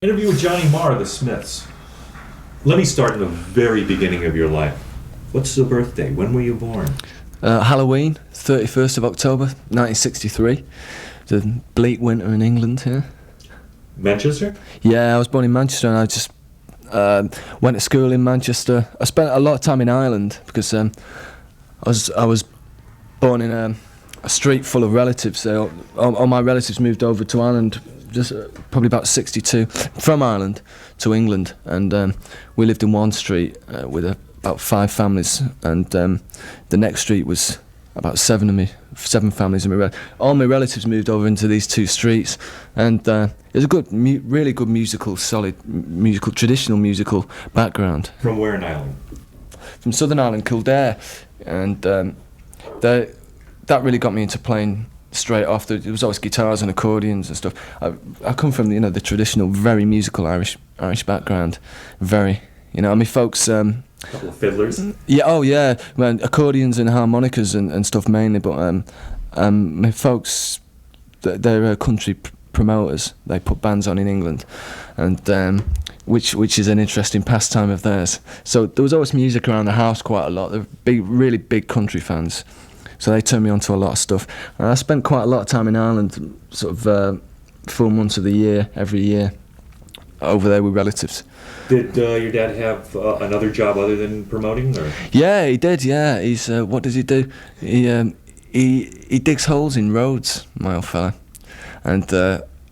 Interview with Johnny Marr of the Smiths. Let me start in the very beginning of your life. What's the birthday? When were you born? Halloween, 31st of October, 1963. The bleak winter in England here. Manchester? Yeah, I was born in Manchester and I just went to school in Manchester. I spent a lot of time in Ireland because I was born in a street full of relatives. So all my relatives moved over to Ireland just probably about 62 from Ireland to England, and we lived in one street with about 5 families, and the next street was about 7 families, and all my relatives moved over into these 2 streets, and it was a good, really good solid traditional musical background. From where in Ireland? From Southern Ireland, Kildare, and that really got me into playing straight off. There was always guitars and accordions and stuff. I come from the traditional, very musical Irish background. Very, my folks. Couple of fiddlers. Yeah, oh yeah, well, accordions and harmonicas and stuff mainly. But my folks, they're country promoters. They put bands on in England, and which is an interesting pastime of theirs. So there was always music around the house quite a lot. They're really big country fans. So they turned me on to a lot of stuff. And I spent quite a lot of time in Ireland, sort of 4 months of the year, every year, over there with relatives. Did your dad have another job other than promoting? Or? Yeah, he did, yeah. He's what does he do? He digs holes in roads, my old fella. And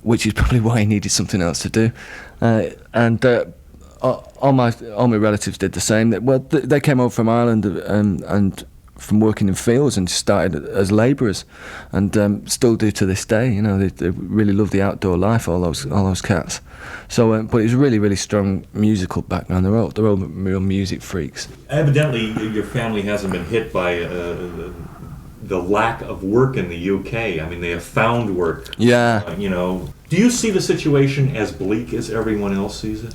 which is probably why he needed something else to do. And all my relatives did the same. Well, they came over from Ireland and from working in fields and started as labourers, and still do to this day. They really love the outdoor life. All those cats. So, but it's really, really strong musical background. They're all real music freaks. Evidently, your family hasn't been hit by the lack of work in the UK. I mean, they have found work. Yeah. Do you see the situation as bleak as everyone else sees it?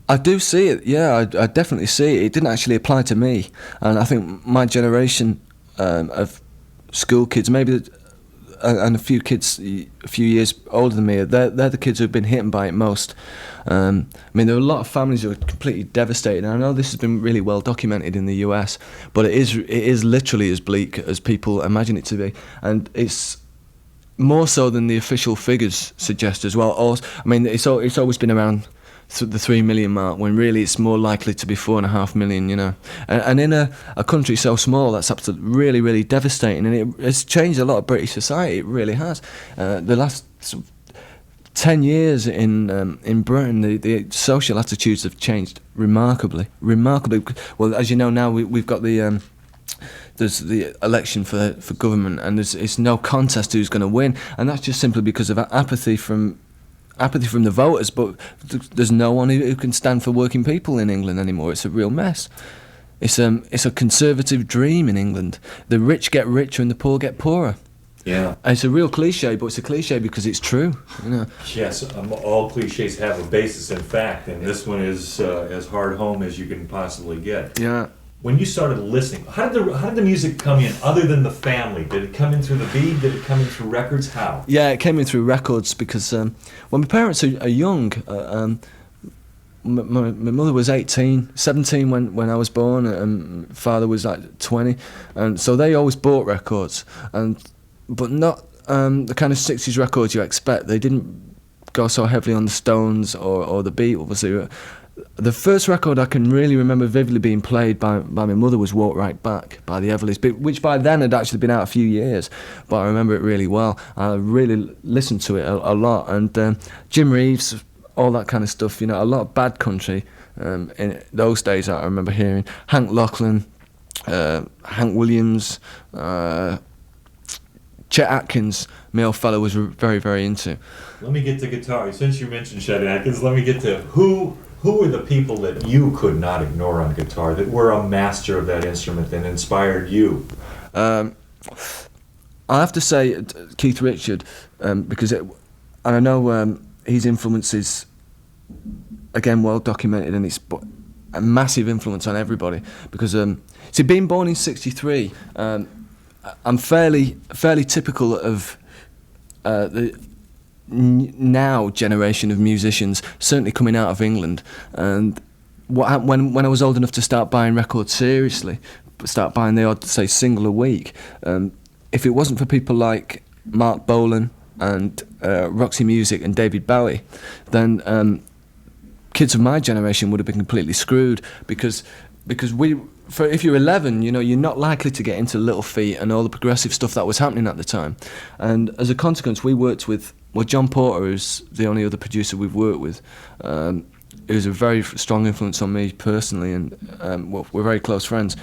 I do see it, yeah, I definitely see it. It didn't actually apply to me, and I think my generation of school kids, maybe, and a few kids a few years older than me, they're the kids who've been hit by it most. I mean, there are a lot of families who are completely devastated, and I know this has been really well documented in the US, but it is literally as bleak as people imagine it to be, and it's more so than the official figures suggest as well. I mean, it's always been around the 3 million mark, when really it's more likely to be 4.5 million, and in a country so small, that's absolutely really, really devastating, and it's changed a lot of British society. It really has. The last 10 years in Britain, the social attitudes have changed remarkably. Well, as you know now, we've got there's the election for government, and it's no contest who's going to win, and that's just simply because of apathy from the voters, but there's no one who can stand for working people in England anymore. It's a real mess. It's a conservative dream in England. The rich get richer and the poor get poorer. Yeah. And it's a real cliche, but it's a cliche because it's true. Yes, all cliches have a basis in fact, and this one is as hard home as you can possibly get. Yeah. When you started listening, how did the music come in other than the family? Did it come in through the beat? Did it come in through records? How? Yeah, it came in through records because when my parents are young, my mother was 17 when I was born, and father was like 20, and so they always bought records, but not the kind of 60s records you expect. They didn't go so heavily on the Stones or the Beatles. The first record I can really remember vividly being played by my mother was Walk Right Back by the Everlys, which by then had actually been out a few years, but I remember it really well. I really listened to it a lot, and Jim Reeves, all that kind of stuff, a lot of bad country in those days I remember hearing. Hank Lachlan, Hank Williams, Chet Atkins, my old fellow was very, very into. Let me get to guitar. Since you mentioned Chet Atkins, let me get to who were the people that you could not ignore on guitar, that were a master of that instrument and inspired you? I have to say Keith Richard, because and I know his influence is, again, well documented, and it's a massive influence on everybody, because being born in 63, I'm fairly typical of the now generation of musicians, certainly coming out of England, and when I was old enough to start buying records seriously, start buying the odd, say, single a week, if it wasn't for people like Mark Bolan and Roxy Music and David Bowie, then kids of my generation would have been completely screwed, because if you're 11, you know, you're not likely to get into Little Feat and all the progressive stuff that was happening at the time. And as a consequence, we worked with, well, John Porter, who's the only other producer we've worked with. He was a very strong influence on me personally, and well, we're very close friends.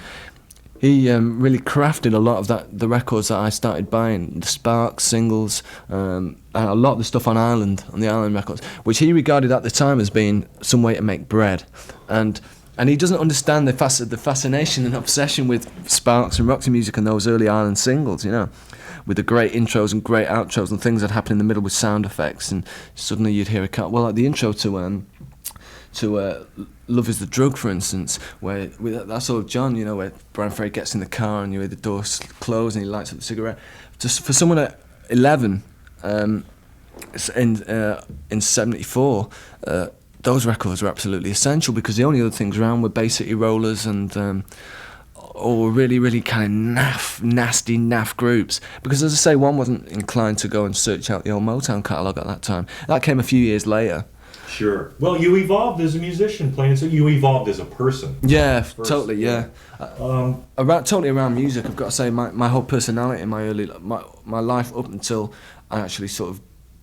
He really crafted a lot of the records that I started buying, the Sparks singles, and a lot of the stuff on the Island records, which he regarded at the time as being some way to make bread. And he doesn't understand the fascination and obsession with Sparks and Roxy Music and those early Island singles, you know, with the great intros and great outros and things that happen in the middle with sound effects, and suddenly you'd hear a cut. Well, like the intro to Love Is the Drug, for instance, where that's all John, you know, where Brian Ferry gets in the car and you hear the door close and he lights up the cigarette. Just for someone at 11, in '74, those records were absolutely essential, because the only other things around were Bay City Rollers and or really, really kind of nasty groups. Because, as I say, one wasn't inclined to go and search out the old Motown catalogue at that time. That came a few years later. Sure. Well, you evolved as a musician playing, so you evolved as a person. Yeah, first. Totally, yeah. Around music, I've got to say, my whole personality, my life up until I actually sort of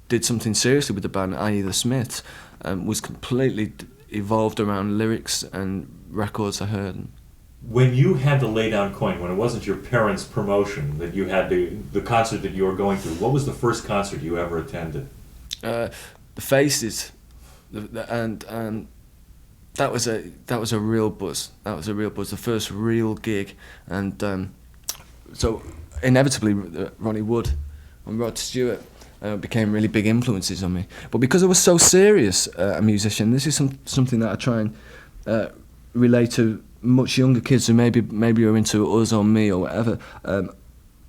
did something seriously with the band, i.e. the Smiths, was completely evolved around lyrics and records I heard. When you had to lay down coin, when it wasn't your parents' promotion, that you had the concert that you were going to, what was the first concert you ever attended? The Faces, and that was a real buzz. That was a real buzz. The first real gig, and so inevitably Ronnie Wood and Rod Stewart became really big influences on me. But because I was so serious a musician, this is something that I try and relate to much younger kids who maybe are into us or me or whatever.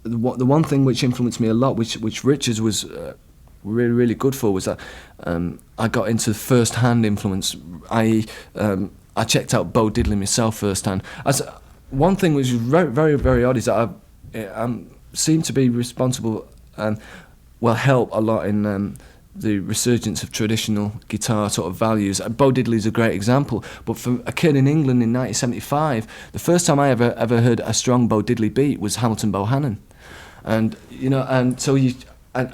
The one thing which influenced me a lot, which Richards was really, really good for, was that I got into first-hand influence, i.e. I checked out Bo Diddley myself first-hand. One thing which was very, very, very odd is that I seem to be responsible and help a lot in the resurgence of traditional guitar sort of values. Bo Diddley's a great example, but for a kid in England in 1975, the first time I ever heard a strong Bo Diddley beat was Hamilton Bohannon, and you know, and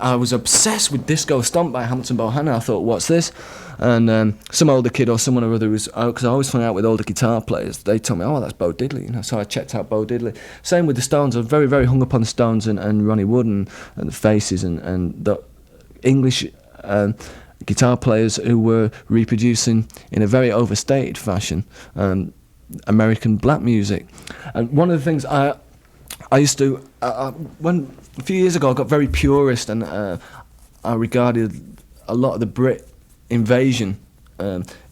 I was obsessed with Disco Stomp by Hamilton Bohannon. I thought, what's this? And some older kid or someone or other was, because I always hung out with older guitar players, they told me, oh, that's Bo Diddley, you know. So I checked out Bo Diddley. Same with the Stones. I was very, very hung up on the Stones and Ronnie Wood and the Faces and the English guitar players who were reproducing in a very overstated fashion American black music. And one of the things I used to, when a few years ago I got very purist, and I regarded a lot of the Brit invasion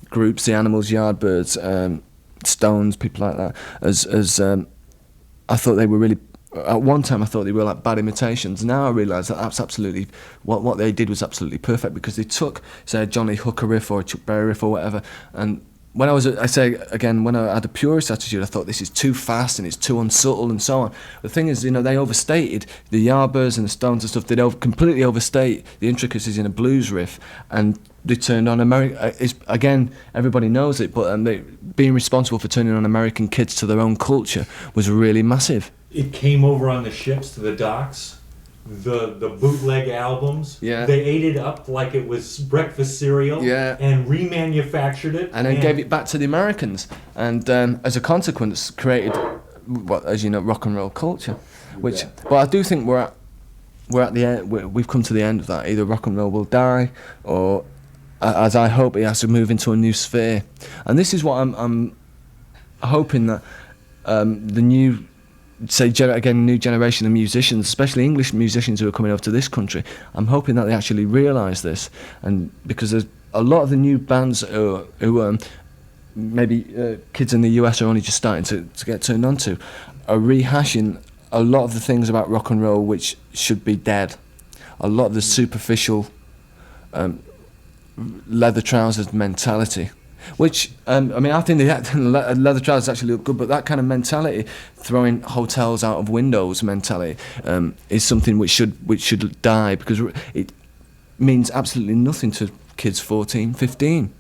groups, the Animals, Yardbirds, Stones, people like that, as I thought they were really, at one time I thought they were like bad imitations. Now I realise that that's absolutely, what they did was absolutely perfect, because they took, say, a Johnny Hooker riff or a Chuck Berry riff or whatever, and when I had a purist attitude, I thought this is too fast and it's too unsubtle and so on. The thing is, you know, they overstated the Yardbirds and the Stones and stuff. They'd completely overstate the intricacies in a blues riff, and they turned on America. Again, everybody knows it, but being responsible for turning on American kids to their own culture was really massive. It came over on the ships to the docks. The bootleg albums, yeah. They ate it up like it was breakfast cereal, yeah. And remanufactured it, and then gave it back to the Americans, and as a consequence created what, as you know, rock and roll culture. Which, but I do think we're at the end. We've come to the end of that. Either rock and roll will die, or as I hope, it has to move into a new sphere. And this is what I'm hoping that the new, new generation of musicians, especially English musicians who are coming over to this country, I'm hoping that they actually realise this, and because there's a lot of the new bands who maybe kids in the US are only just starting to get turned on to, are rehashing a lot of the things about rock and roll which should be dead. A lot of the superficial leather trousers mentality. Which I mean, I think the leather trousers actually look good, but that kind of mentality, throwing hotels out of windows mentality, is something which should die, because it means absolutely nothing to kids 14, 15.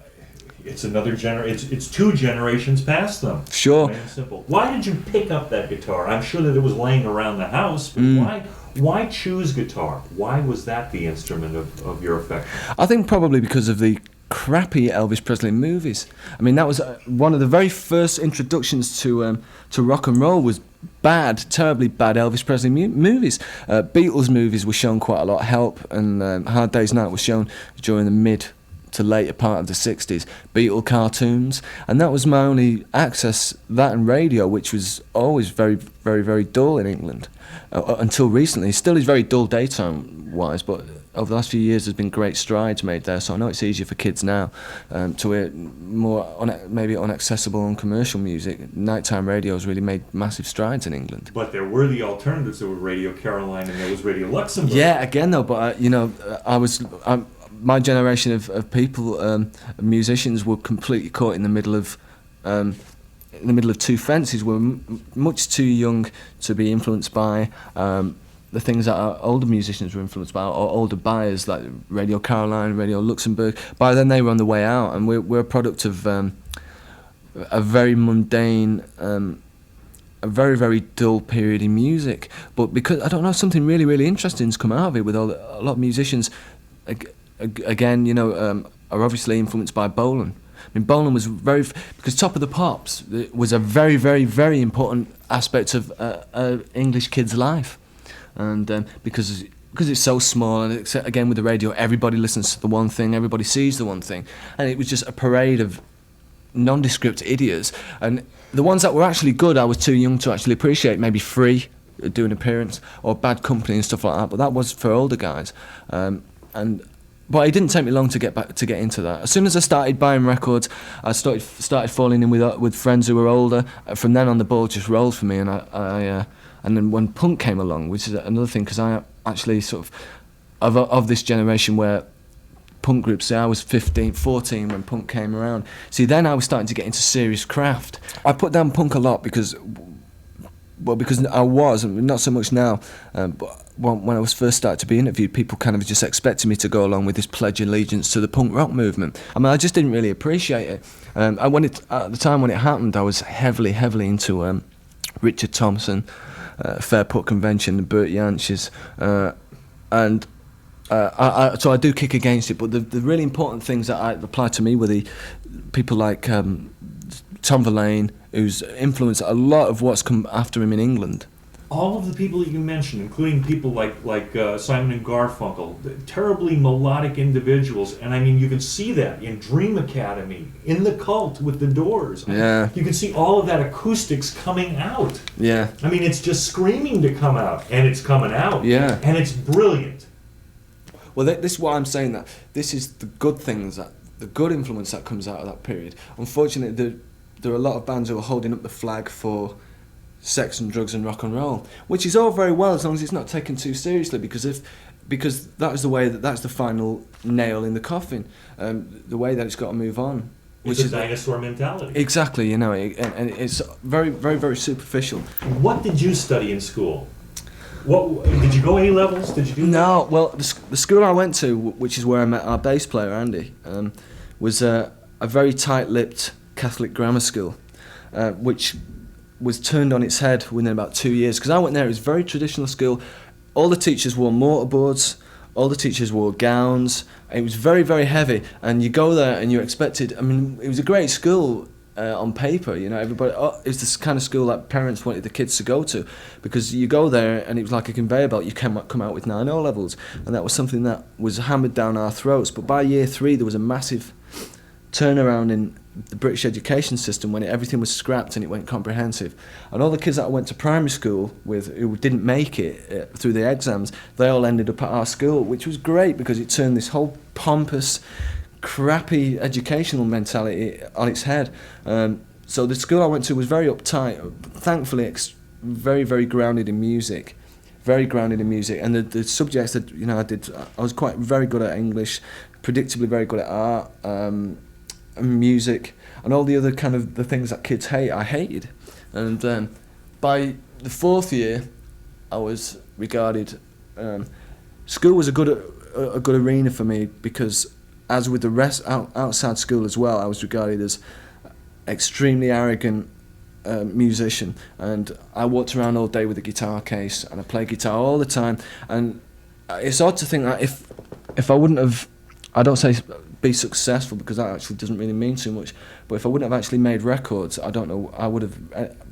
It's another it's 2 generations past them. Sure. Plain and simple. Why did you pick up that guitar? I'm sure that it was laying around the house, but why choose guitar? Why was that the instrument of your affection? I think probably because of the crappy Elvis Presley movies. I mean, that was one of the very first introductions to rock and roll, was bad, terribly bad Elvis Presley movies. Beatles movies were shown quite a lot. Help and Hard Day's Night was shown during the mid to later part of the 60s. Beatle cartoons, and that was my only access, that and radio, which was always very, very, very dull in England until recently. It still is very dull daytime wise, but over the last few years there's been great strides made there, so I know it's easier for kids now to hear more maybe unaccessible and commercial music. Nighttime radio has really made massive strides in England. But there were the alternatives. There were Radio Caroline and there was Radio Luxembourg. Yeah, again though, but my generation of people, musicians, were completely caught in the middle of two fences. We're much too young to be influenced by the things that our older musicians were influenced by, or older buyers like Radio Caroline, Radio Luxembourg. By then they were on the way out, and we're a product of a very mundane, a very, very dull period in music. But because, I don't know, something really, really interesting's come out of it with a lot of musicians, again, are obviously influenced by Bolan. I mean, Bolan was because Top of the Pops was a very, very, very important aspect of English kid's life. And because it's so small, and it's, again with the radio, everybody listens to the one thing, everybody sees the one thing, and it was just a parade of nondescript idiots. And the ones that were actually good, I was too young to actually appreciate. Maybe Free do an appearance, or Bad Company and stuff like that. But that was for older guys. But it didn't take me long to get into that. As soon as I started buying records, I started falling in with friends who were older. From then on, the ball just rolled for me, and and then when punk came along, which is another thing, because I actually sort of this generation where punk groups, say I was 14 when punk came around. See, then I was starting to get into serious craft. I put down punk a lot because I was, not so much now, but when I was first started to be interviewed, people kind of just expected me to go along with this pledge allegiance to the punk rock movement. I mean, I just didn't really appreciate it. At the time when it happened, I was heavily into Richard Thompson, Fairport Convention, and Bert Jansch's, so I do kick against it. But the really important things that applied to me were the people like Tom Verlaine, who's influenced a lot of what's come after him in England. All of the people that you mentioned, including people like Simon and Garfunkel, terribly melodic individuals, and I mean you can see that in Dream Academy, in The Cult with the Doors. Yeah. You can see all of that acoustics coming out. Yeah. I mean, it's just screaming to come out, and it's coming out. Yeah. And it's brilliant. Well, this is why I'm saying that this is the good things, the good influence that comes out of that period. Unfortunately, there are a lot of bands who are holding up the flag for sex and drugs and rock and roll, which is all very well as long as it's not taken too seriously, because that is the way that's the final nail in the coffin, the way that it's got to move on. Which is dinosaur mentality. Exactly, and it's very, very, very superficial. What did you study in school? What did you go A levels? Did you do? No, well, the school I went to, which is where I met our bass player Andy, was a very tight-lipped Catholic grammar school, which was turned on its head within about 2 years. Because I went there, it was a very traditional school. All the teachers wore mortarboards, all the teachers wore gowns. It was very, very heavy. And you go there and you're expected, I mean, it was a great school on paper, everybody, it's this kind of school that parents wanted the kids to go to, because you go there and it was like a conveyor belt. You come out with 9 O-levels, and that was something that was hammered down our throats. But by year 3, there was a massive turnaround in the British education system when everything was scrapped and it went comprehensive. And all the kids that I went to primary school with who didn't make it through the exams, they all ended up at our school, which was great because it turned this whole pompous, crappy educational mentality on its head. So the school I went to was very uptight, thankfully very, very grounded in music. Very grounded in music, and the subjects that I did, I was very good at English, predictably very good at art, and music, and all the other kind of the things that kids hate. I hated, and by the fourth year, I was regarded. School was a good arena for me because, as with the rest outside school as well, I was regarded as extremely arrogant musician, and I walked around all day with a guitar case and I played guitar all the time. And it's odd to think that if I wouldn't have, I don't say be successful because that actually doesn't really mean too much, but if I wouldn't have actually made records, I don't know, I would have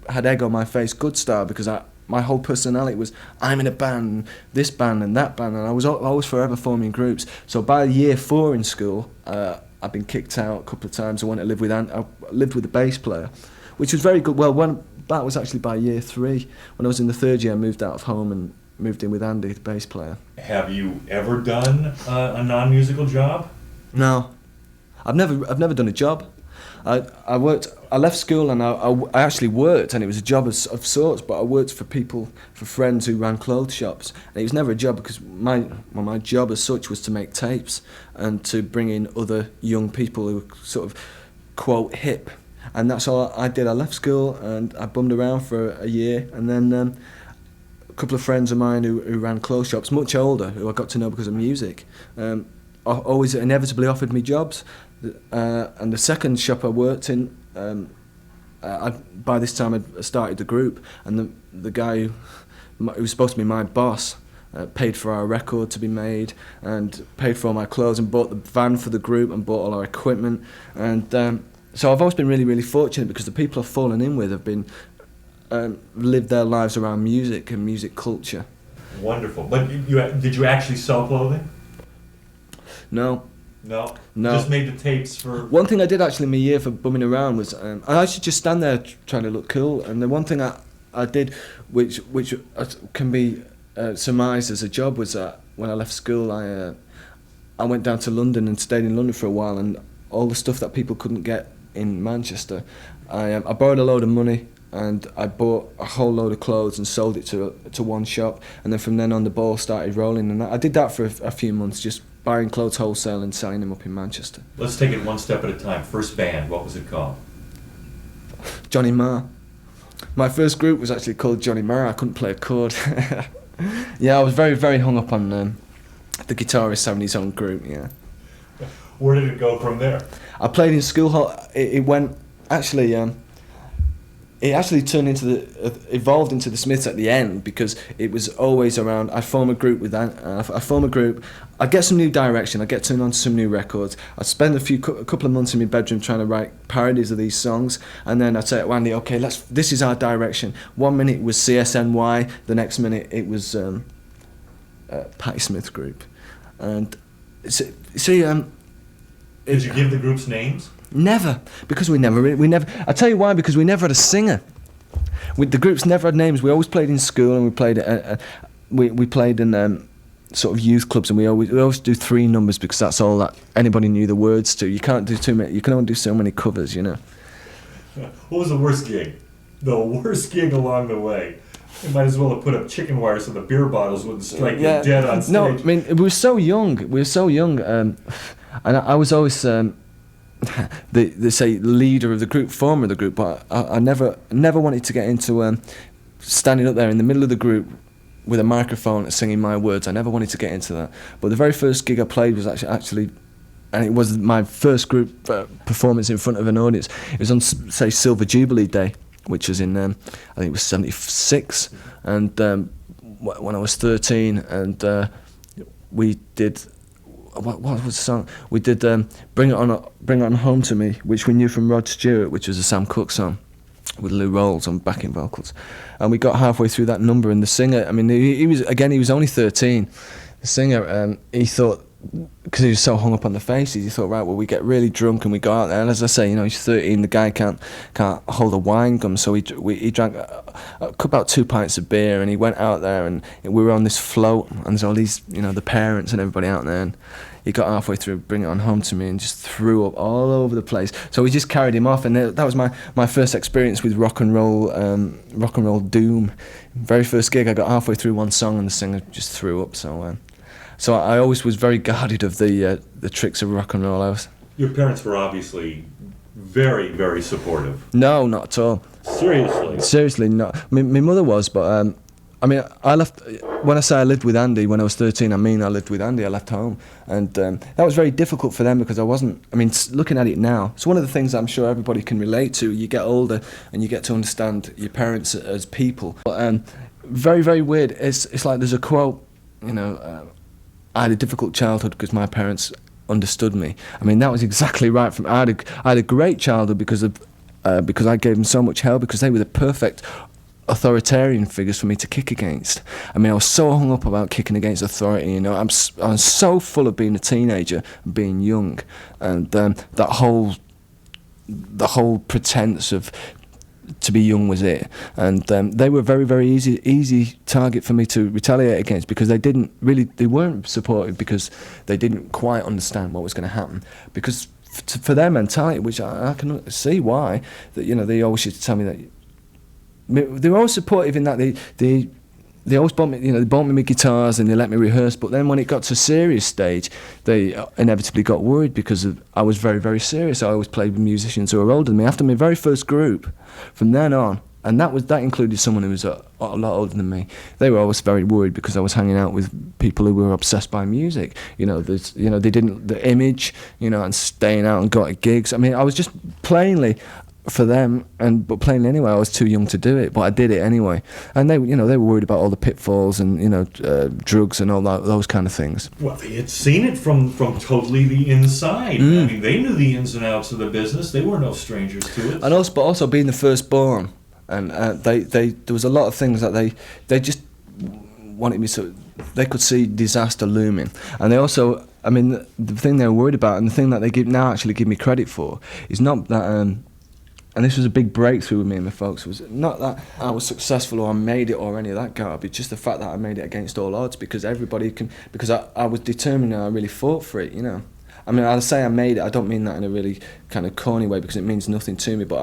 had egg on my face good style, because my whole personality was I'm in a band, this band and that band, and I was always forever forming groups. So by year 4 in school, I'd been kicked out a couple of times. I went to live with I lived with a bass player, which was very good. Well, that was actually by year 3. When I was in the 3rd year, I moved out of home and moved in with Andy, the bass player. Have you ever done a non-musical job? No, I've never done a job. I left school and I actually worked, and it was a job of sorts, but I worked for friends who ran clothes shops, and it was never a job because my job as such was to make tapes and to bring in other young people who were sort of quote hip, and that's all I did. I left school and I bummed around for a year, and then a couple of friends of mine who ran clothes shops, much older, who I got to know because of music, always inevitably offered me jobs. And the second shop I worked in, by this time I'd started the group, and the guy who was supposed to be my boss paid for our record to be made and paid for all my clothes and bought the van for the group and bought all our equipment. And so I've always been really, really fortunate because the people I've fallen in with have been lived their lives around music and music culture. Wonderful. But did you actually sell clothing? No. No? No. Just made the tapes for... One thing I did actually in my year for bumming around was, I used to just stand there trying to look cool, and the one thing I did, which can be surmised as a job, was that when I left school, I went down to London and stayed in London for a while, and all the stuff that people couldn't get in Manchester, I borrowed a load of money, and I bought a whole load of clothes and sold it to one shop, and then from then on the ball started rolling, and I did that for a few months, just buying clothes wholesale and selling them up in Manchester. Let's take it one step at a time. First band, what was it called? Johnny Marr. My first group was actually called Johnny Marr. I couldn't play a chord. Yeah, I was very, very hung up on the guitarist having his own group, yeah. Where did it go from there? I played in school hall. It went, actually, it actually evolved into the Smiths at the end, because it was always around, I'd form a group with that, I form a group, I'd get some new direction, I'd get turned on to some new records, I'd spend a couple of months in my bedroom trying to write parodies of these songs, and then I'd say to Andy, okay, this is our direction. 1 minute it was CSNY, the next minute it was Patti Smith Group. And see, did you give the groups names? Never, because we never. I tell you why, because we never had a singer. The groups never had names. We always played in school, and we played in sort of youth clubs, and we always do 3 numbers because that's all that anybody knew the words to. You can't do too many. You can only do so many covers, you know. What was the worst gig? The worst gig along the way. You might as well have put up chicken wires so the beer bottles wouldn't strike you dead on stage. No, I mean we were so young. And I was always. They say leader of the group, former of the group, but I never wanted to get into standing up there in the middle of the group with a microphone and singing my words. I never wanted to get into that. But the very first gig I played was actually, and it was my first group performance in front of an audience. It was on, say, Silver Jubilee Day, which was in, I think it was 76, and when I was 13, and we did. What was the song? We did Bring It On Home to Me, which we knew from Rod Stewart, which was a Sam Cooke song with Lou Rawls on backing vocals. And we got halfway through that number, and the singer, I mean, he was only 13. The singer, he thought, because he was so hung up on the faces, he thought, right, well, we get really drunk and we go out there, and as I say, you know, he's 13, the guy can't hold a wine gum, so he drank about 2 pints of beer, and he went out there, and we were on this float, and there's all these, you know, the parents and everybody out there, and he got halfway through Bring It On Home to Me and just threw up all over the place. So we just carried him off, and that was my first experience with rock and roll doom. Very first gig, I got halfway through one song and the singer just threw up. So So I always was very guarded of the tricks of rock and roll. Your parents were obviously very, very supportive. No, not at all. Seriously. Seriously, not. My mother was, but I mean, I left. When I say I lived with Andy when I was 13, I mean I lived with Andy. I left home, and that was very difficult for them because I wasn't. I mean, looking at it now, it's one of the things I'm sure everybody can relate to. You get older and you get to understand your parents as people. But very, very weird. It's like there's a quote. You know, I had a difficult childhood because my parents understood me. I mean, that was exactly right. I had a great childhood because I gave them so much help, because they were the perfect authoritarian figures for me to kick against. I mean, I was so hung up about kicking against authority. You know, I'm so full of being a teenager, and being young, and the whole pretense of to be young was it. And they were very, very easy target for me to retaliate against, because they weren't supportive, because they didn't quite understand what was going to happen. Because for their mentality, which I can see why, that, you know, they always used to tell me that they were always supportive in that they always bought me, you know, they bought me my guitars and they let me rehearse. But then when it got to a serious stage, they inevitably got worried, because I was very, very serious. I always played with musicians who were older than me. After my very first group, from then on, and that included someone who was a lot older than me, they were always very worried, because I was hanging out with people who were obsessed by music. You know, they didn't, the image, you know, and staying out and got gigs. I mean, I was just plainly, for them, but plainly anyway, I was too young to do it, but I did it anyway. And they were worried about all the pitfalls and, you know, drugs and all those kind of things. Well, they had seen it from totally the inside. I mean, they knew the ins and outs of the business. They were no strangers to it. And also being the firstborn, and there was a lot of things that they just wanted me to. They could see disaster looming, and they also, I mean, the thing they were worried about, and the thing that they now actually give me credit for, is not that. And this was a big breakthrough with me and my folks, was not that I was successful or I made it or any of that garbage, just the fact that I made it against all odds, because I was determined and I really fought for it, you know. I mean, I'll say I made it, I don't mean that in a really kind of corny way, because it means nothing to me, but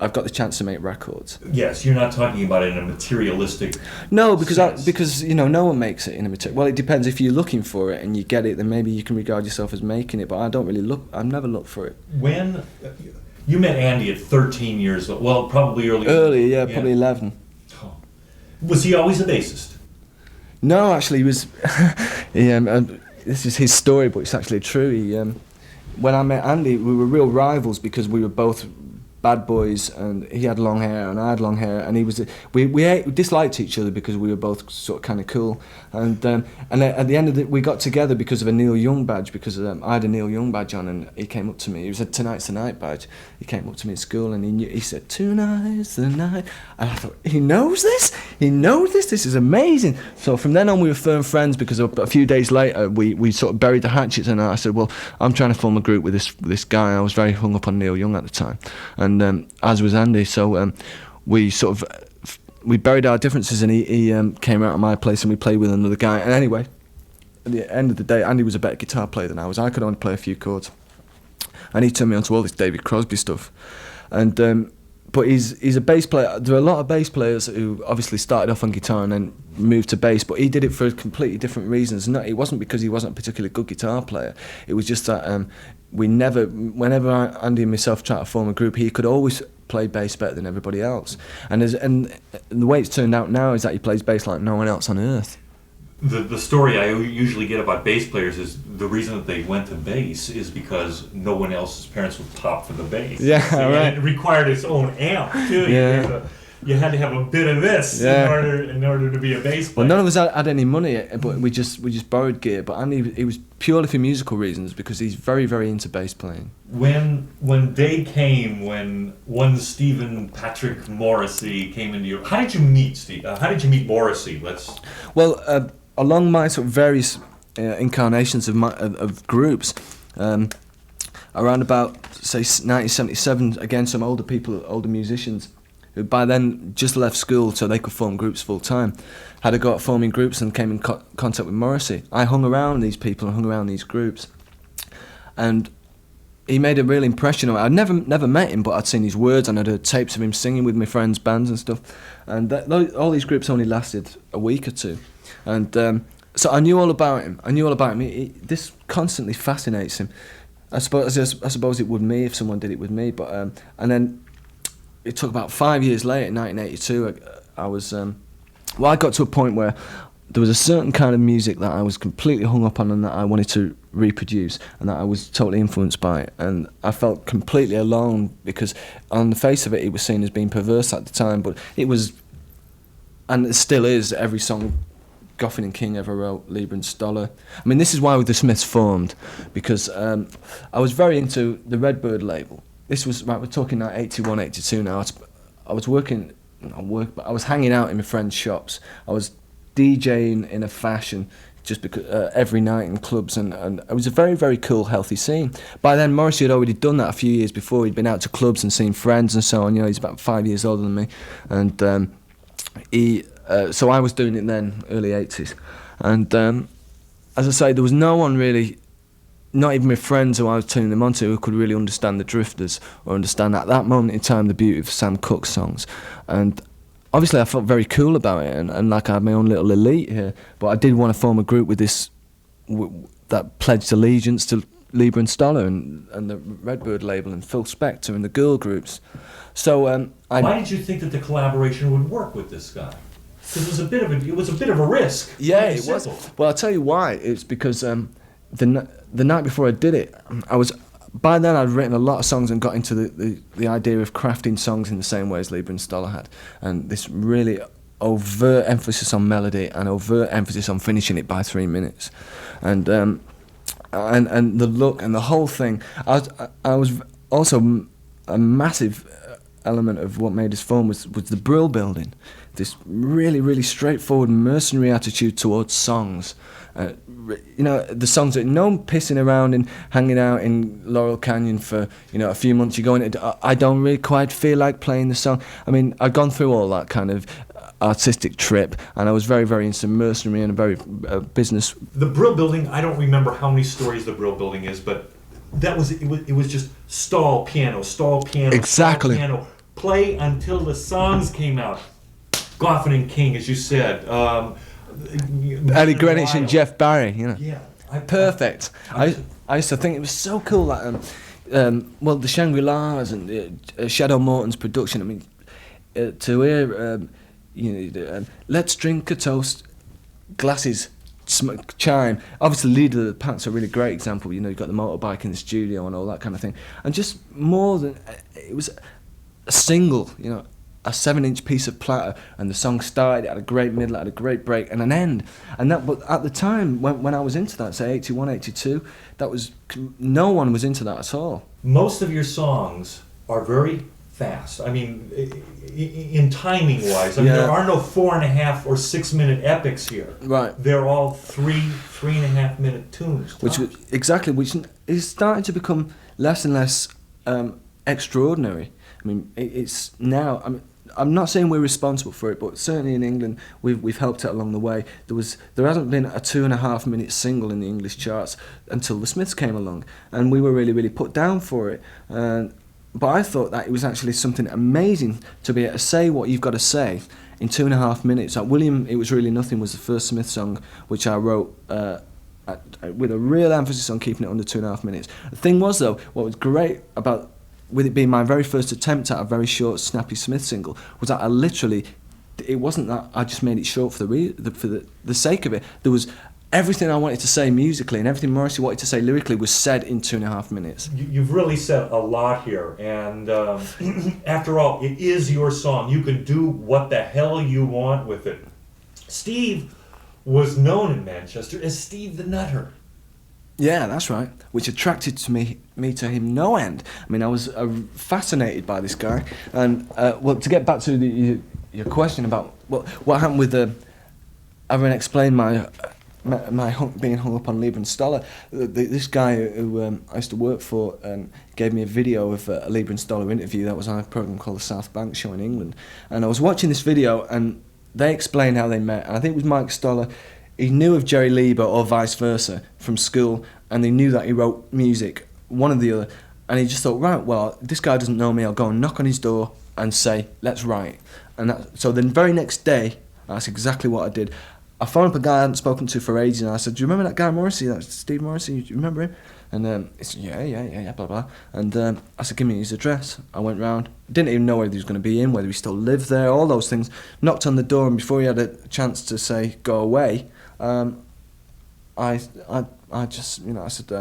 I've got the chance to make records. Yes, you're not talking about it in a materialistic No, because sense. because you know, no one makes it in a material. Well, it depends. If you're looking for it and you get it, then maybe you can regard yourself as making it, but I don't really look, I've never looked for it. When you met Andy at 13 years old, well, probably early. Early, yeah, probably 11. Oh. Was he always a bassist? No, actually, he was. This is his story, but it's actually true. When I met Andy, we were real rivals, because we were both bad boys, and he had long hair and I had long hair, and we disliked each other because we were both sort of kind of cool, and at the end of it, we got together because of a Neil Young badge, because I had a Neil Young badge on, and he came up to me. It was a Tonight's the Night badge. He came up to me at school and he said, "Tonight's the night," and I thought, he knows this, this is amazing. So from then on we were firm friends, because a few days later we sort of buried the hatchets, and I said, well, I'm trying to form a group with this guy. I was very hung up on Neil Young at the time, and as was Andy, so we buried our differences, and he came out of my place and we played with another guy. And anyway, at the end of the day, Andy was a better guitar player than I was. I could only play a few chords, and he turned me onto all this David Crosby stuff. And but he's a bass player. There are a lot of bass players who obviously started off on guitar and then moved to bass, but he did it for completely different reasons. It wasn't because he wasn't a particularly good guitar player. It was just that whenever Andy and myself tried to form a group, he could always play bass better than everybody else. And the way it's turned out now is that he plays bass like no one else on earth. The story I usually get about bass players is the reason that they went to bass is because no one else's parents would pop for the bass. Yeah, so right. It required its own amp too. Yeah. You had to have a bit of this in order to be a bass player. Well, none of us had any money, but we just borrowed gear. But Andy, it was purely for musical reasons, because he's very, very into bass playing. When day came when one Stephen Patrick Morrissey came into your, how did you meet Steve? How did you meet Morrissey? Well, along my sort of various incarnations of groups, around about say 1977, again, some older musicians who by then just left school so they could form groups full time, had a go at forming groups and came in contact with Morrissey. I hung around these people and hung around these groups, and he made a real impression on me. I'd never met him, but I'd seen his words and I'd heard tapes of him singing with my friends' bands and stuff. And all these groups only lasted a week or two, and So I knew all about him. This constantly fascinates him. I suppose it would me if someone did it with me. But and then it took about 5 years later, in 1982. I was I got to a point where there was a certain kind of music that I was completely hung up on and that I wanted to reproduce, and that I was totally influenced by it. And I felt completely alone because, on the face of it, it was seen as being perverse at the time. But it was, and it still is. Every song Goffin and King ever wrote, Lieber and Stoller. I mean, this is why the Smiths formed, because I was very into the Redbird label. This was, right, we're talking now 81, 82 now. I was working, not work, but I was hanging out in my friends' shops. I was DJing in a fashion just because every night in clubs, and it was a very, very cool, healthy scene. By then, Morrissey had already done that a few years before. He'd been out to clubs and seen friends and so on. You know, he's about 5 years older than me, and so I was doing it then, early 80s. And as I say, there was no one really, not even my friends who I was turning them on to, who could really understand the Drifters or understand at that moment in time the beauty of Sam Cooke's songs. And obviously I felt very cool about it, and like I had my own little elite here, but I did want to form a group with this, that pledged allegiance to Lieber and Stoller and the Redbird label and Phil Spector and the girl groups. So why did you think that the collaboration would work with this guy? Because it was a bit of a risk. Yeah, it was. Well, I'll tell you why. It's because the night before I did it, by then I'd written a lot of songs and got into the idea of crafting songs in the same way as Lieber and Stoller had, and this really overt emphasis on melody and overt emphasis on finishing it by 3 minutes, and the look and the whole thing. I was also a massive element of what made us form was the Brill building, this really, really straightforward mercenary attitude towards songs. You know, the songs that no pissing around and hanging out in Laurel Canyon for, you know, a few months. You're going, I don't really quite feel like playing the song. I mean, I'd gone through all that kind of artistic trip, and I was very, very into mercenary and very business. The Brill building, I don't remember how many stories the Brill building is, but it was just stall piano, exactly. stall piano, play until the songs came out. Goffin and King, as you said. Eddie Greenwich and Jeff Barry, you know. Yeah. Perfect. I used to think it was so cool that, the Shangri-Las and Shadow Morton's production. I mean, to hear, let's drink a toast, glasses, chime. Obviously, Leader of the Pack's a really great example. You know, you've got the motorbike in the studio and all that kind of thing. And just more than, it was a single, you know, a 7-inch piece of platter, and the song started, it had a great middle, it had a great break and an end. And that, but at the time when I was into that, say 81, 82, no one was into that at all. Most of your songs are very fast. I mean, in timing wise, I mean, there are no 4.5 or 6 minute epics here. Right. They're all 3.5 minute tunes. Which is starting to become less and less extraordinary. I mean, it's now. I mean, I'm not saying we're responsible for it, but certainly in England we've helped it along the way. There hasn't been a 2.5 minute single in the English charts until the Smiths came along, and we were really, really put down for it. But I thought that it was actually something amazing to be able to say what you've got to say in 2.5 minutes. Like William, It Was Really Nothing was the first Smith song which I wrote with a real emphasis on keeping it under 2.5 minutes. The thing was, though, what was great about, with it being my very first attempt at a very short, snappy Smith single, was that it wasn't that I just made it short for the sake of it. There was everything I wanted to say musically and everything Morrissey wanted to say lyrically was said in 2.5 minutes. You've really said a lot here, and after all, it is your song. You can do what the hell you want with it. Steve was known in Manchester as Steve the Nutter. Yeah, that's right. Which attracted me to him no end. I mean, I was fascinated by this guy. And to get back to your question about what happened with having explained my being hung up on Lieber and Stoller, this guy who I used to work for gave me a video of a Lieber and Stoller interview that was on a program called the South Bank Show in England. And I was watching this video, and they explained how they met. And I think it was Mike Stoller. He knew of Jerry Lieber or vice versa from school, and they knew that he wrote music, one or the other. And he just thought, right, well, this guy doesn't know me. I'll go and knock on his door and say, let's write. And so the very next day, that's exactly what I did. I phoned up a guy I hadn't spoken to for ages, and I said, "Do you remember that guy Morrissey? That Steve Morrissey? Do you remember him?" And he said, "Yeah, blah blah." And I said, "Give me his address." I went round. Didn't even know whether he was going to be in, whether he still lived there, all those things. Knocked on the door, and before he had a chance to say go away, I just, I said,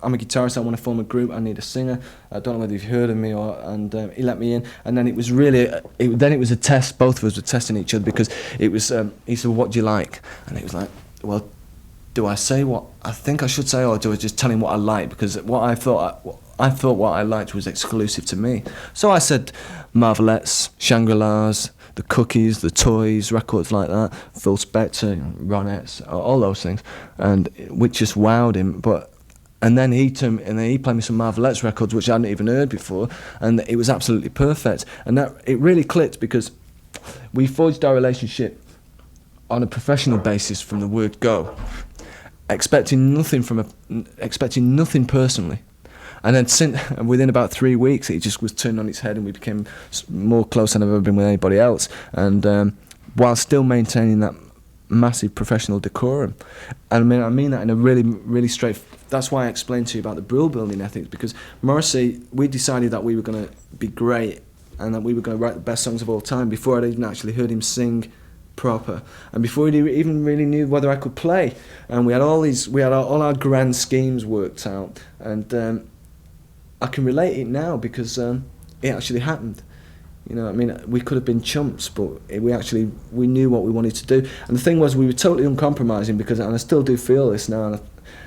"I'm a guitarist. I want to form a group. I need a singer. I don't know whether you've heard of me." And he let me in. And then it was really, it was a test. Both of us were testing each other, because it was. He said, "What do you like?" And it was like, well, do I say what I think I should say, or do I just tell him what I like? Because I thought what I liked was exclusive to me. So I said Marvelettes, Shangri-Las, the Cookies, the Toys, records like that, Phil Spector, Ronettes, all those things, and which just wowed him. And then he played me some Marvelettes records, which I hadn't even heard before, and it was absolutely perfect. And that it really clicked, because we forged our relationship on a professional basis from the word go, expecting nothing personally. And then within about 3 weeks, it just was turned on its head, and we became more close than I've ever been with anybody else. And while still maintaining that massive professional decorum. And I mean that in a really, really straight. That's why I explained to you about the Brill building ethics, because Morrissey, we decided that we were going to be great and that we were going to write the best songs of all time before I'd even actually heard him sing proper, and before he even really knew whether I could play. And we had all our grand schemes worked out, and I can relate it now, because it actually happened. We could have been chumps, but we knew what we wanted to do. And the thing was, we were totally uncompromising, because, and I still do feel this now,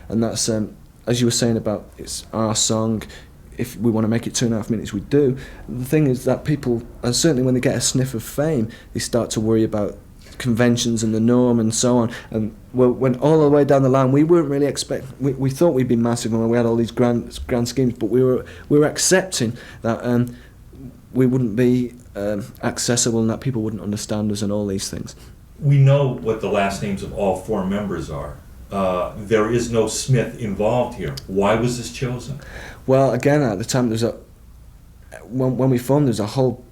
and that's, as you were saying about it's our song, if we want to make it 2.5 minutes, we do. The thing is that people, certainly when they get a sniff of fame, they start to worry about conventions and the norm and so on. And when all the way down the line, we weren't really we thought we'd be massive, and we had all these grand schemes, but we were accepting that we wouldn't be accessible, and that people wouldn't understand us, and all these things. We know what the last names of all 4 members are. There is no Smith involved here. Why was this chosen? Well, again, at the time, when we formed, there's a whole,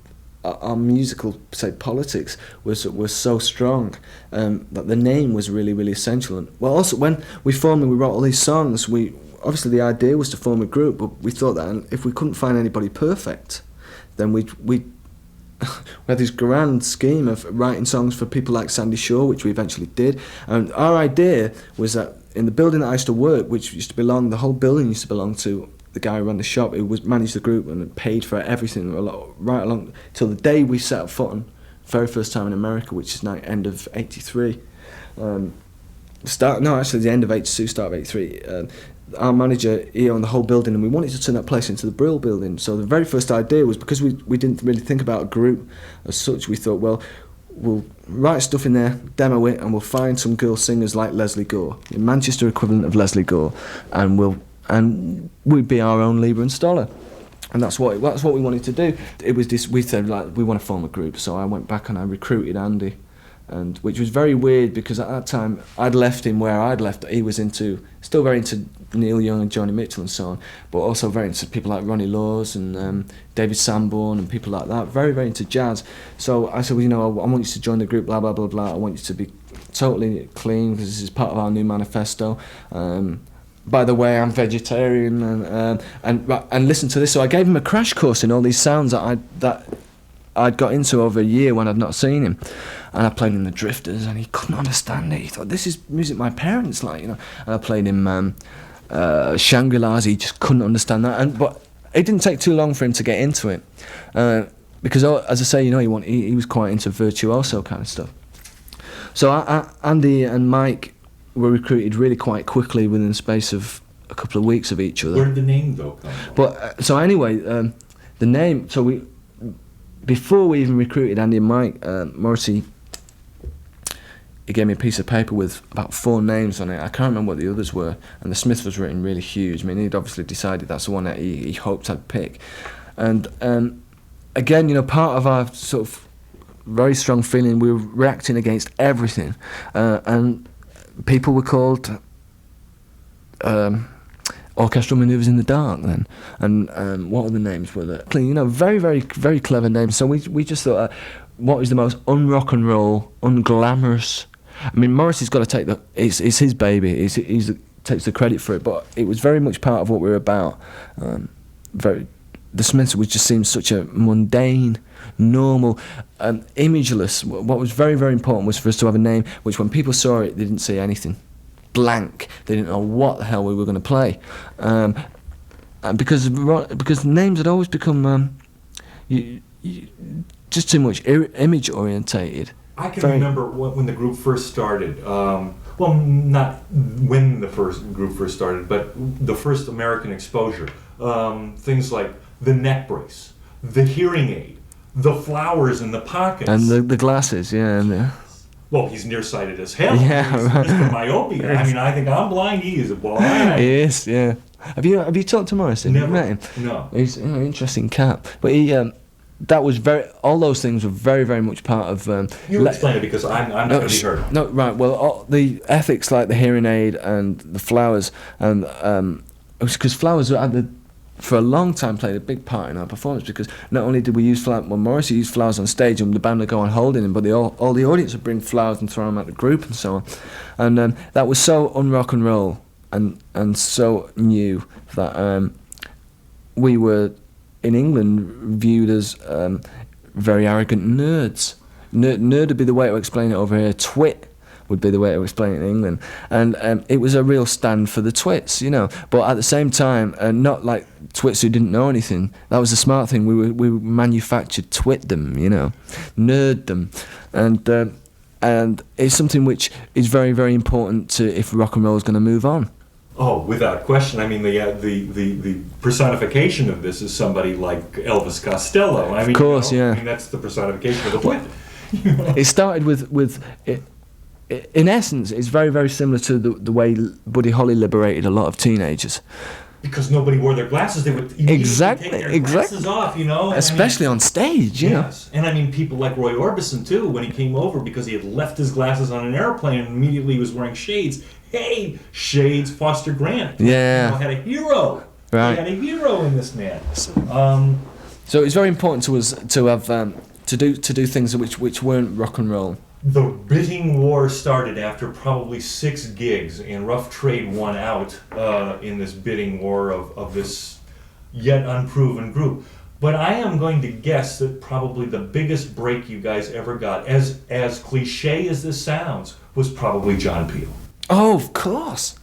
our musical, say, politics was so strong that the name was really, really essential. And well, also when we formed and we wrote all these songs, obviously the idea was to form a group, but we thought that if we couldn't find anybody perfect, then we had this grand scheme of writing songs for people like Sandy Shaw, which we eventually did. And our idea was that in the building that I used to work, which used to belong, the whole building used to belong to the guy who ran the shop, who managed the group and paid for everything right along till the day we set up foot on, very first time in America, which is now end of '83. The end of '82, start of '83. Our manager, he owned the whole building, and we wanted to turn that place into the Brill building. So the very first idea was, because we didn't really think about a group as such, we thought, well, we'll write stuff in there, demo it, and we'll find some girl singers like Leslie Gore, the Manchester equivalent of Leslie Gore, and we'd be our own Lieber and Stoller. And that's what we wanted to do. It was this, we said, like, we want to form a group. So I went back and I recruited Andy, and which was very weird, because at that time I'd left him where I'd left. He was still very into Neil Young and Johnny Mitchell and so on, but also very into people like Ronnie Laws and David Sanborn and people like that, very, very into jazz. So I said, well, I want you to join the group, blah, blah, blah, blah. I want you to be totally clean, because this is part of our new manifesto. By the way, I'm vegetarian, and listen to this. So I gave him a crash course in all these sounds that I'd got into over a year when I'd not seen him. And I played him the Drifters, and he couldn't understand it. He thought, this is music my parents like, And I played him Shangri-Las. He just couldn't understand that. But it didn't take too long for him to get into it, because as I say, he was quite into virtuoso kind of stuff. So Andy and Mike were recruited really quite quickly within the space of a couple of weeks of each other. Where did the name though come from? But so anyway, the name. So before we even recruited Andy and Mike, Morrissey, he gave me a piece of paper with about 4 names on it. I can't remember what the others were, and the Smith was written really huge. I mean, he'd obviously decided that's the one that he hoped I'd pick. And again, part of our sort of very strong feeling, we were reacting against everything, and people were called orchestral manoeuvres in the dark then, and what other names were there? Very, very, very clever names. So we just thought, what is the most un-rock and roll, unglamorous I mean, Morrissey's got to take it's his baby. He's takes the credit for it, but it was very much part of what we were about. The Smiths was just seemed such a mundane, normal, imageless. What was very, very important was for us to have a name which, when people saw it, they didn't see anything. Blank. They didn't know what the hell we were going to play, and because names had always become just too much image orientated. I can remember when the group first started. Well, not when the group first started, but the first American exposure. Things like the neck brace, the hearing aid, the flowers in the pockets, and the glasses. Yeah. Well, he's nearsighted as hell. Yeah, right. Mr. Myopia. I mean, I think I'm blind. He is blind. He is. Yeah. Have you talked to Morrison? Never. You met him? No. He's an interesting cat, but he. That was all those things were very, very much part of. You explain it because I'm not going to be heard. No, right. Well, all the ethics like the hearing aid and the flowers, and because flowers had for a long time played a big part in our performance, because not only did we use flowers, well, Morrissey used flowers on stage and the band would go on holding him, but all the audience would bring flowers and throw them at the group and so on, and that was so un-rock and roll and so new that we were in England viewed as very arrogant nerds. Nerd would be the way to explain it over here. Twit would be the way to explain it in England, and it was a real stand for the twits, you know. But at the same time, not like twits who didn't know anything. That was the smart thing. We manufactured twitdom, you know, nerddom, and it's something which is very, very important to if rock and roll is going to move on. Oh, without question. I mean, the personification of this is somebody like Elvis Costello. I mean, of course, yeah. I mean, that's the personification of the twit. It started with it. In essence, it's very, very similar to the way Buddy Holly liberated a lot of teenagers. Because nobody wore their glasses, they would immediately Exactly, take their exactly. glasses off, you know? Especially on stage, you know. Yes, and I mean, people like Roy Orbison, too, when he came over, because he had left his glasses on an airplane and immediately he was wearing shades. Hey, shades, Foster Grant. Yeah. You know, had a hero. Right. He had a hero in this man. So it's very important to us to have to do things which weren't rock and roll. The bidding war started after probably 6 gigs, and Rough Trade won out in this bidding war of this yet unproven group. But I am going to guess that probably the biggest break you guys ever got, as cliche as this sounds, was probably John Peel. Oh, of course,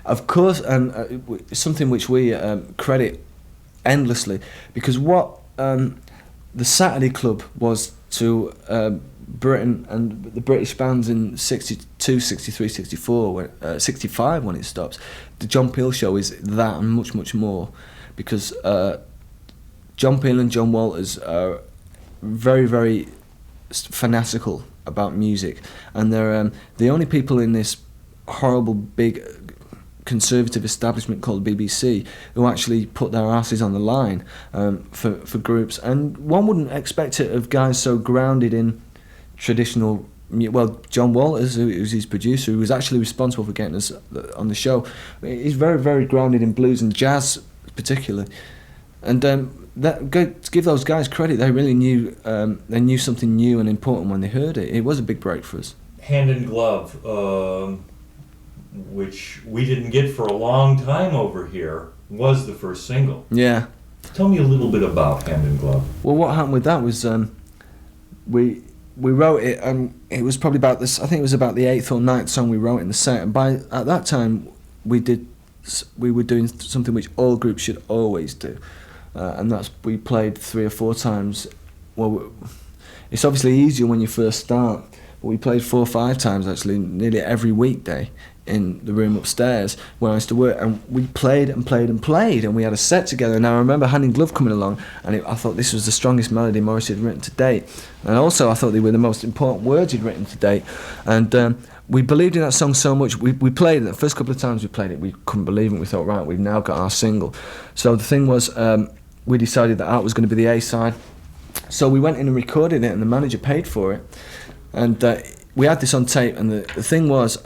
and something which we credit endlessly, because what the Saturday Club was to Britain and the British bands in 62, 63, 64, 65 when it stops. The John Peel show is that and much, much more, because John Peel and John Walters are very, very fanatical about music, and they're the only people in this horrible big conservative establishment called BBC who actually put their asses on the line for groups. And one wouldn't expect it of guys so grounded in traditional. Well, John Walters, who's his producer, who was actually responsible for getting us on the show, he's very, very grounded in blues and jazz particularly. And to give those guys credit, they really knew they knew something new and important when they heard it. It was a big break for us. Hand in Glove, which we didn't get for a long time over here, was the first single. Yeah. Tell me a little bit about Hand in Glove. Well, what happened with that was we wrote it, and it was probably about this. I think it was about the 8th or 9th song we wrote in the set. And at that time, we were doing something which all groups should always do, and that's we played 3 or 4 times. Well, it's obviously easier when you first start, but we played 4 or 5 times actually, nearly every weekday in the room upstairs where I used to work, and we played and played and played, and we had a set together. And I remember Hand in Glove coming along, and I thought this was the strongest melody Morrissey had written to date, and also I thought they were the most important words he'd written to date. And we believed in that song so much. We played it. The first couple of times we played it, we couldn't believe it. We thought, right, we've now got our single. So the thing was, we decided that Out was going to be the A-side. So we went in and recorded it, and the manager paid for it, and we had this on tape. And the thing was,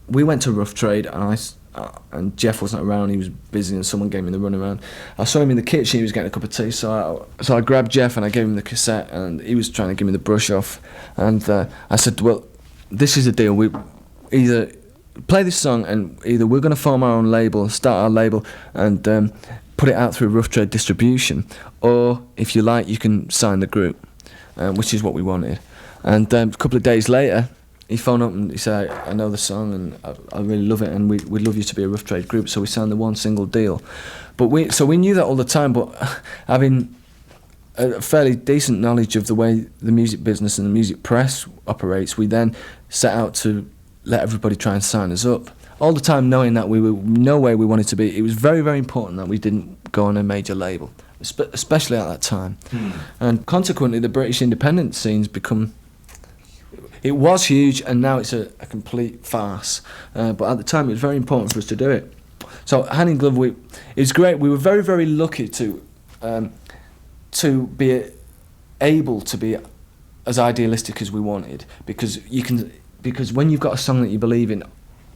we went to Rough Trade, and Jeff wasn't around. He was busy, and someone gave me the runaround. I saw him in the kitchen. He was getting a cup of tea, so I grabbed Jeff and I gave him the cassette, and he was trying to give me the brush off. And I said, well, this is the deal. We either play this song, and either we're going to form our own label, start our label, and put it out through Rough Trade Distribution, or if you like, you can sign the group, which is what we wanted. And a couple of days later, he phoned up and he said, I know the song and I really love it, and we'd love you to be a Rough Trade group. So we signed the one single deal. But we knew that all the time, but having a fairly decent knowledge of the way the music business and the music press operates, we then set out to let everybody try and sign us up. All the time knowing that we were no way we wanted to be. It was very, very important that we didn't go on a major label, especially at that time. And consequently, the British independent scene's become... It was huge, and now it's a complete farce. But at the time, it was very important for us to do it. So Hand in Glove, it was great. We were very, very lucky to be able to be as idealistic as we wanted, because when you've got a song that you believe in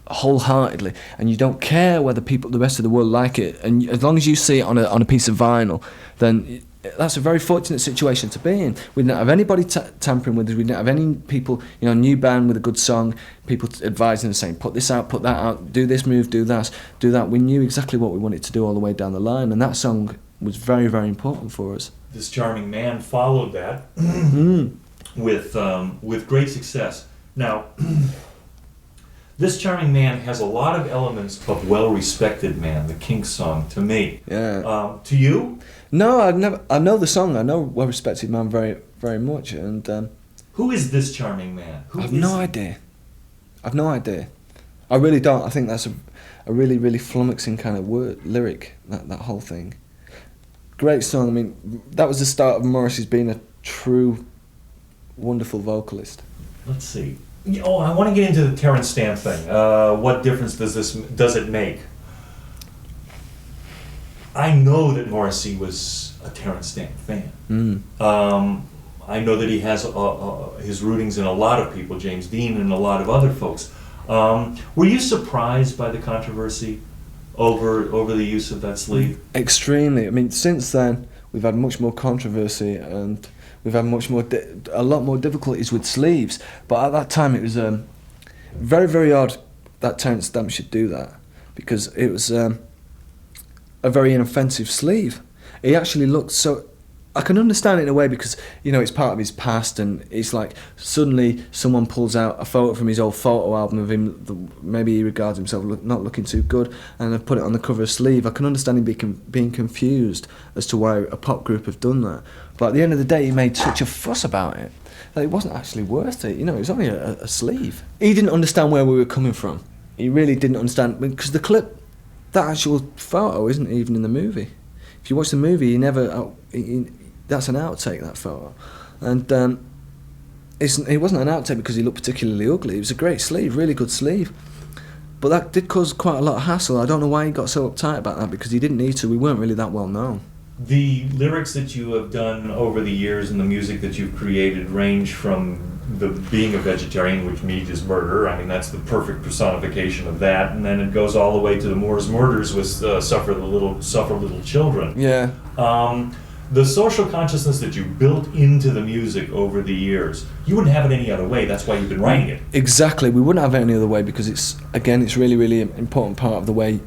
wholeheartedly, and you don't care whether the rest of the world like it, and as long as you see it on a piece of vinyl, then that's a very fortunate situation to be in. We didn't have anybody tampering with us. We didn't have any people, new band with a good song, people advising and saying, put this out, put that out, do this move, do that. We knew exactly what we wanted to do all the way down the line, and that song was very, very important for us. This Charming Man followed that with great success. Now, This Charming Man has a lot of elements of Well Respected Man, the Kinks song, to me. Yeah. To you? No, I know the song. I know Well Respected Man very, very much. And who is this Charming Man? I've no idea. I've no idea. I really don't. I think that's a really, really flummoxing kind of lyric, that whole thing. Great song. I mean, that was the start of Morrissey's being a true, wonderful vocalist. Let's see. Oh, I want to get into the Terence Stamp thing. What difference does it make? I know that Morrissey was a Terence Stamp fan. I know that he has his rootings in a lot of people, James Dean and a lot of other folks. Were you surprised by the controversy over the use of that sleeve? Extremely. I mean, since then we've had much more controversy, and we've had a lot more difficulties with sleeves. But at that time, it was very, very odd that Terence Stamp should do that, because it was a very inoffensive sleeve. He actually looked so... I can understand it in a way, because it's part of his past, and it's like suddenly someone pulls out a photo from his old photo album of him. Maybe he regards himself not looking too good, and they've put it on the cover of a sleeve. I can understand him being confused as to why a pop group have done that. But at the end of the day, he made such a fuss about it that it wasn't actually worth it. It was only a sleeve. He didn't understand where we were coming from. He really didn't understand, because the clip, that actual photo isn't even in the movie. If you watch the movie, that's an outtake, that photo. And it wasn't an outtake because he looked particularly ugly. It was a great sleeve, really good sleeve. But that did cause quite a lot of hassle. I don't know why he got so uptight about that, because he didn't need to. We weren't really that well known. The lyrics that you have done over the years and the music that you've created range from the being a vegetarian, which meat is murder. I mean, that's the perfect personification of that. And then it goes all the way to the Moors Murders with suffer little children. Yeah. The social consciousness that you built into the music over the years, you wouldn't have it any other way. That's why you've been writing it. Exactly. We wouldn't have it any other way, because it's really, really important part of the way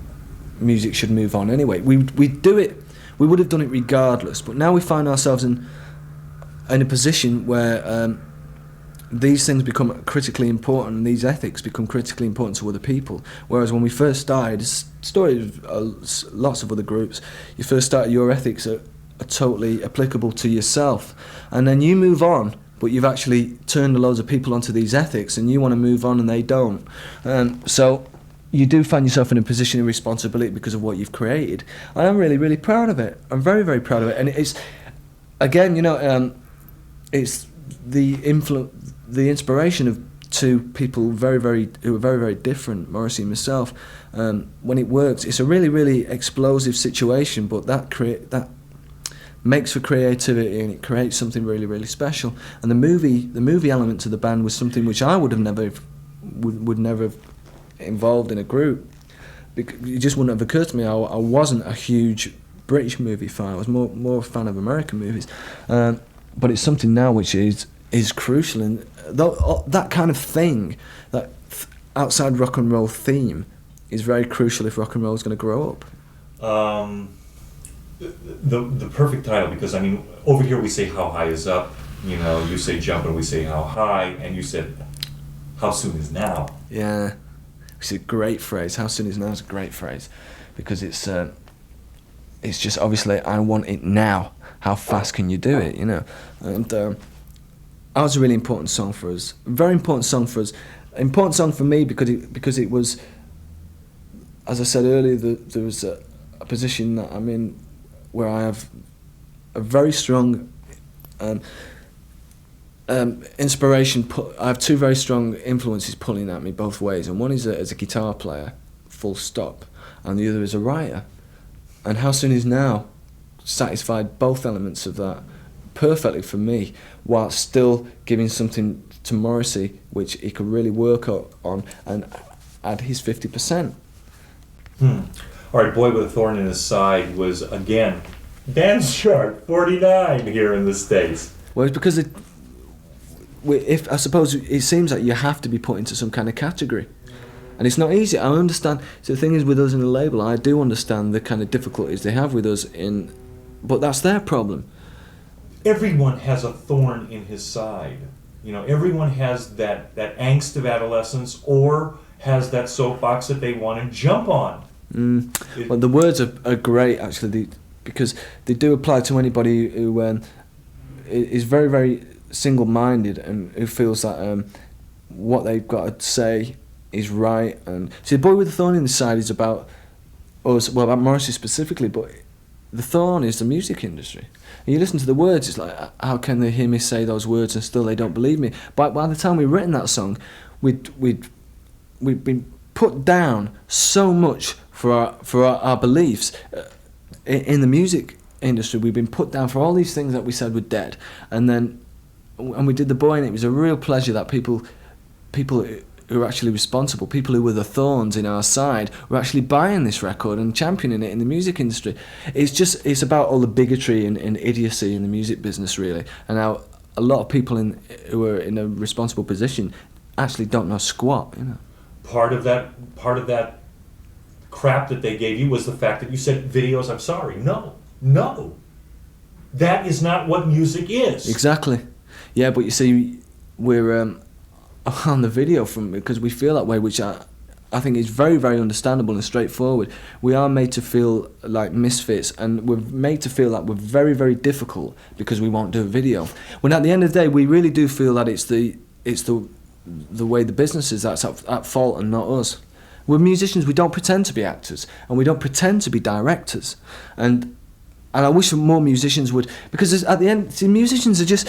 music should move on anyway. We do it. We would have done it regardless, but now we find ourselves in a position where these things become critically important, and these ethics become critically important to other people. Whereas when we first started, story of lots of other groups, you first started, your ethics are totally applicable to yourself, and then you move on, but you've actually turned loads of people onto these ethics, and you want to move on and they don't. So you do find yourself in a position of responsibility because of what you've created. And I'm really, really proud of it. I'm very, very proud of it. And it's, again, it's the inspiration of two people who are very, very different, Morrissey and myself. When it works, it's a really, really explosive situation, but that makes for creativity, and it creates something really, really special. And the movie element to the band was something which I would never have involved in a group. It just wouldn't have occurred to me. I wasn't a huge British movie fan. I was more a fan of American movies. But it's something now which is is crucial, and that kind of thing, that outside rock and roll theme, is very crucial if rock and roll is going to grow up. The perfect title, because I mean, over here we say how high is up, you know, you say jump and we say how high, and you said how soon is now. Yeah, it's a great phrase. How soon is now is a great phrase, because it's just obviously I want it now. How fast can you do it, you know? And that was a really important song for us. A very important song for us. Important song for me because it was, as I said earlier, there was a position that I'm in where I have a very strong inspiration. I have two very strong influences pulling at me both ways, and one is as a guitar player, full stop, and the other is a writer. And How Soon Is Now satisfied both elements of that perfectly for me, while still giving something to Morrissey which he could really work on and add his 50%. All right, Boy with a Thorn in His Side was, again, dance chart 49 here in the States. Well, it's because I suppose it seems like you have to be put into some kind of category. And it's not easy. I understand. So the thing is, with us in the label, I do understand the kind of difficulties they have with us but that's their problem. Everyone has a thorn in his side. You know, everyone has that angst of adolescence, or has that soapbox that they want to jump on. Well, the words are great, actually, because they do apply to anybody who is very, very single-minded and who feels that what they've got to say is right. And see, The Boy with the Thorn in His Side is about us, well, about Morrissey specifically, but the thorn is the music industry. And you listen to the words, it's like, how can they hear me say those words and still they don't believe me? But by the time we'd written that song, we'd been put down so much for our beliefs in the music industry. We've been put down for all these things that we said were dead, and we did The Boy, and it was a real pleasure that people who were actually responsible, people who were the thorns in our side, were actually buying this record and championing it in the music industry. It's about all the bigotry and idiocy in the music business, really, and how a lot of people who are in a responsible position actually don't know squat, you know. Part of that crap that they gave you was the fact that you said videos. I'm sorry, no, that is not what music is. Exactly, yeah. But you see, we're on the video because we feel that way, which I think is very, very understandable and straightforward. We are made to feel like misfits, and we're made to feel like we're very, very difficult because we won't do a video. When at the end of the day, we really do feel that it's the way the business is that's at fault and not us. We're musicians. We don't pretend to be actors, and we don't pretend to be directors. And I wish more musicians would, because at the end, see, musicians are just.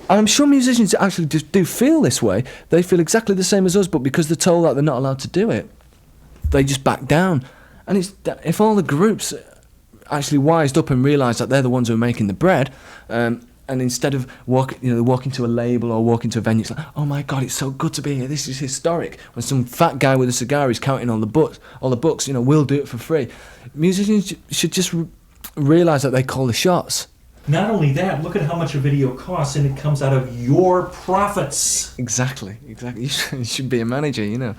I'm sure musicians actually do feel this way. They feel exactly the same as us, but because they're told that they're not allowed to do it, they just back down. And if all the groups actually wised up and realised that they're the ones who are making the bread, and instead of walking to a label or walking to a venue, it's like, oh my God, it's so good to be here. This is historic. When some fat guy with a cigar is counting all the books, we'll do it for free. Musicians should just realise that they call the shots. Not only that, look at how much a video costs, and it comes out of your profits. Exactly. You should be a manager, you know.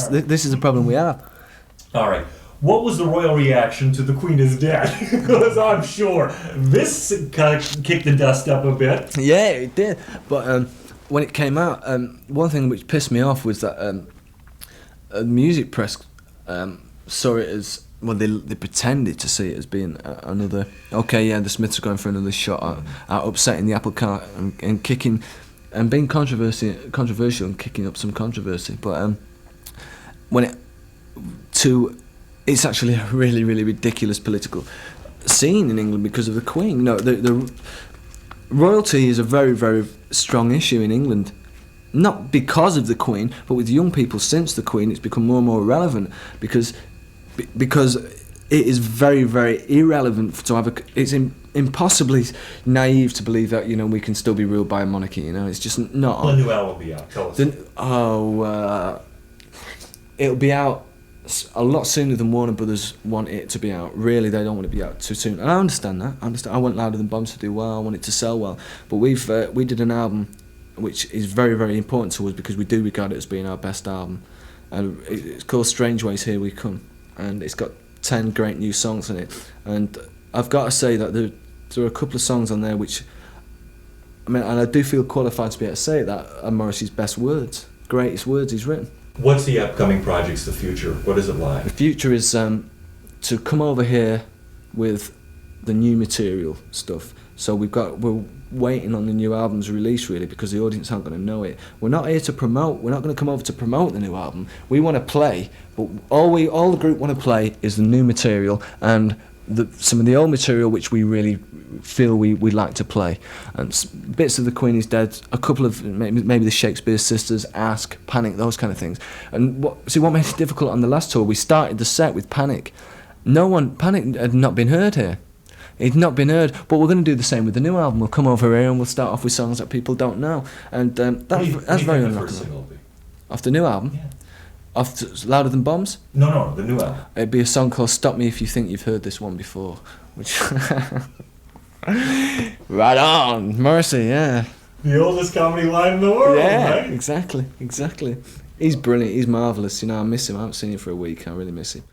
This is a problem we have. All right. What was the royal reaction to The Queen is Dead? Because I'm sure this kicked the dust up a bit. Yeah, it did. But when it came out, one thing which pissed me off was that a music press saw it as... Well, they pretended to see it as being another... Okay, yeah, the Smiths are going for another shot at upsetting the apple cart and kicking... And being controversial and kicking up some controversy. But it's actually a really, really ridiculous political scene in England because of the Queen. No, the royalty is a very, very strong issue in England. Not because of the Queen, but with young people since the Queen, it's become more and more relevant because it is very, very irrelevant to have it's impossibly naive to believe that we can still be ruled by a monarchy. It's just not. Well, the new album will be out. Tell us. It'll be out a lot sooner than Warner Brothers want it to be out. Really, they don't want it to be out too soon, and I understand that. I want Louder Than Bombs to do well. I want it to sell well, but we did an album which is very, very important to us because we do regard it as being our best album. And it's called Strange Ways, Here We Come, and it's got 10 great new songs in it. And I've got to say that there are a couple of songs on there which, I mean, and I do feel qualified to be able to say that are Morrissey's best words, greatest words he's written. What's the upcoming projects, the future? What is it like? The future is to come over here with the new material stuff. So we're waiting on the new album's release, really, because the audience aren't going to know it. We're not here to promote. We're not going to come over to promote the new album. We want to play, but all the group want to play is the new material and some of the old material which we really feel we'd like to play. And bits of The Queen Is Dead, a couple of maybe the Shakespeare Sisters, Ask, Panic, those kind of things. And what made it difficult on the last tour, we started the set with Panic. Panic had not been heard here. It'd not been heard, but we're going to do the same with the new album. We'll come over here and we'll start off with songs that people don't know. And that's very unlockable. Off the new album? Yeah. Off Louder Than Bombs? No, the new album. It'd be a song called Stop Me If You Think You've Heard This One Before. Which right on! Morrissey, yeah. The oldest comedy line in the world, yeah, right? Exactly. He's brilliant, he's marvellous. You know, I miss him. I haven't seen him for a week. I really miss him.